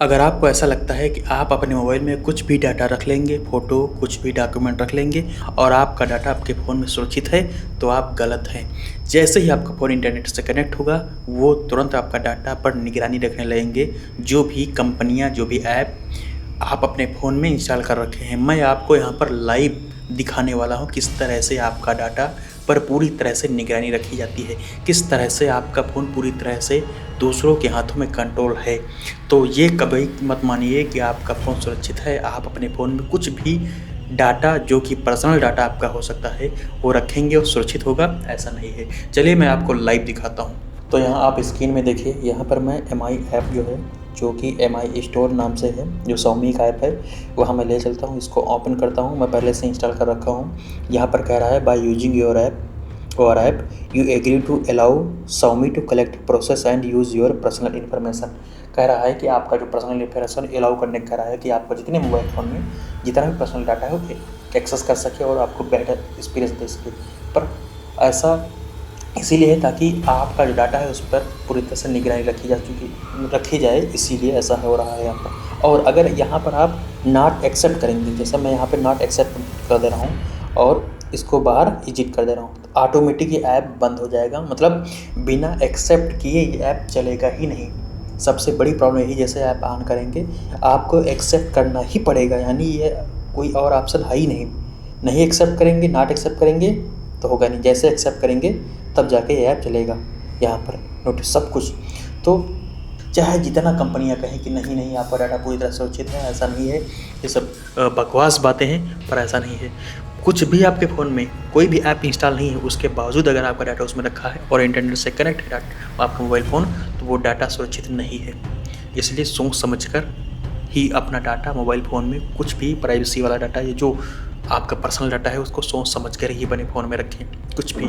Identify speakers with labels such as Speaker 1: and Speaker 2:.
Speaker 1: अगर आपको ऐसा लगता है कि आप अपने मोबाइल में कुछ भी डाटा रख लेंगे, फ़ोटो, कुछ भी डॉक्यूमेंट रख लेंगे और आपका डाटा आपके फ़ोन में सुरक्षित है, तो आप गलत हैं। जैसे ही आपका फ़ोन इंटरनेट से कनेक्ट होगा, वो तुरंत आपका डाटा पर निगरानी रखने लगेंगे। जो भी कंपनियाँ, जो भी ऐप आप अपने फ़ोन में इंस्टॉल कर रखे हैं, मैं आपको यहाँ पर लाइव दिखाने वाला हूँ किस तरह से आपका डाटा पर पूरी तरह से निगरानी रखी जाती है, किस तरह से आपका फ़ोन पूरी तरह से दूसरों के हाथों में कंट्रोल है। तो ये कभी मत मानिए कि आपका फ़ोन सुरक्षित है, आप अपने फ़ोन में कुछ भी डाटा जो कि पर्सनल डाटा आपका हो सकता है, वो रखेंगे और सुरक्षित होगा, ऐसा नहीं है। चलिए मैं आपको लाइव दिखाता हूँ। तो यहाँ आप स्क्रीन में देखिए, यहाँ पर मैं एमआई ऐप जो है, जो कि एमआई स्टोर नाम से है, जो Xiaomi का ऐप है, वहाँ मैं ले चलता हूँ। इसको ओपन करता हूँ, मैं पहले से इंस्टॉल कर रखा हूँ। यहाँ पर कह रहा है by using your app you agree to allow Xiaomi to collect, process and use your personal information. कह रहा है कि आपका जो पर्सनल इन्फॉर्मेशन अलाउ करने कह रहा है कि आपका जितने मोबाइल फ़ोन में जितना भी पर्सनल डाटा है वो एक्सेस कर सके और आपको बेटर एक्सपीरियंस दे सके। पर ऐसा इसीलिए है ताकि आपका जो डाटा है उस पर पूरी तरह से निगरानी रखी जाए, इसीलिए ऐसा हो रहा है यहाँ पर। और अगर यहाँ पर आप नॉट एक्सेप्ट करेंगे, जैसा मैं यहाँ पे नॉट एक्सेप्ट कर दे रहा हूँ और इसको बाहर एग्जिट कर दे रहा हूँ, तो ऑटोमेटिक ये ऐप बंद हो जाएगा। मतलब बिना एक्सेप्ट किए ये ऐप चलेगा ही नहीं। सबसे बड़ी प्रॉब्लम यही, जैसे ऐप ऑन करेंगे आपको एक्सेप्ट करना ही पड़ेगा, यानी ये कोई और ऑप्शन है ही नहीं। नहीं एक्सेप्ट करेंगे, नॉट एक्सेप्ट करेंगे तो होगा नहीं, जैसे एक्सेप्ट करेंगे तब जाके ये ऐप चलेगा। यहाँ पर नोटिस सब कुछ। तो चाहे जितना कंपनियां कहें कि नहीं नहीं आपका डाटा पूरी तरह सुरक्षित है, ऐसा नहीं है। ये सब बकवास बातें हैं, पर ऐसा नहीं है। कुछ भी आपके फ़ोन में कोई भी ऐप इंस्टॉल नहीं है, उसके बावजूद अगर आपका डाटा उसमें रखा है और इंटरनेट से कनेक्ट है डाटा आपका मोबाइल फ़ोन, तो वो डाटा सुरक्षित नहीं है। इसलिए सोच समझ कर ही अपना डाटा मोबाइल फ़ोन में, कुछ भी प्राइवेसी वाला डाटा, ये जो आपका पर्सनल डाटा है, उसको सोच समझ कर ही अपने फ़ोन में रखें। कुछ भी